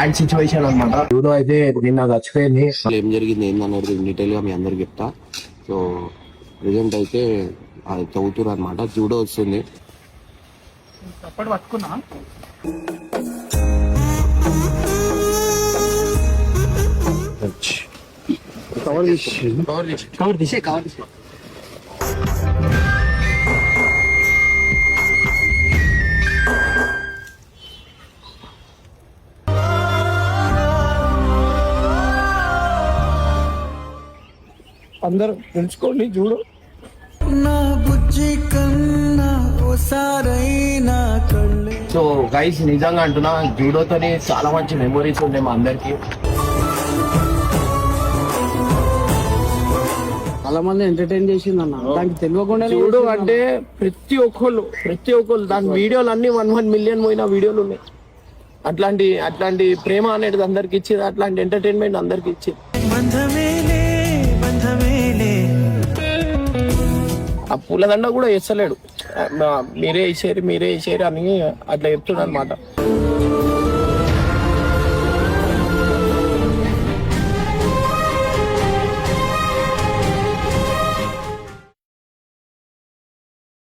Bad situation అనమాట. Judo అయితే నిన్న చచ్చిపోయింది. ఏం జరిగింది ఏందనేది డీటెయిల్ గా మీ అందరికి చెప్తా. సో ప్రెసెంట్ అయితే అది చదువుతురు అనమాట. జూడో వస్తుంది. పట్టుకున్నా కవర్ తీసే అందరు తెలుసుకోండి. జూడో నా బుజ్జి కన్నా ఓసారైనా కళ్ళే. సో గైస్ నిజంగా అంటున్నా, జూడోతోని చాలా మంచి మెమొరీస్ ఉన్నాయి మా అందరికి. చాలా మంది ఎంటర్టైన్ చేసింది అన్న. దానికి తెలియకుండా జూడో అంటే ప్రతి ఒక్కళ్ళు దాని వీడియోలు అన్ని 1 మిలియన్ పోయిన వీడియోలు ఉన్నాయి. అట్లాంటి ప్రేమ అనేది అందరికి ఇచ్చేది, అట్లాంటి ఎంటర్టైన్మెంట్ అందరికి ఇచ్చేది. బంధమేలే బంధమేలే. ఆ పూలదండ కూడా వేస్తలేడు, మీరే ఇచ్చేరు అని అట్లా చెప్తున్నాడు అనమాట.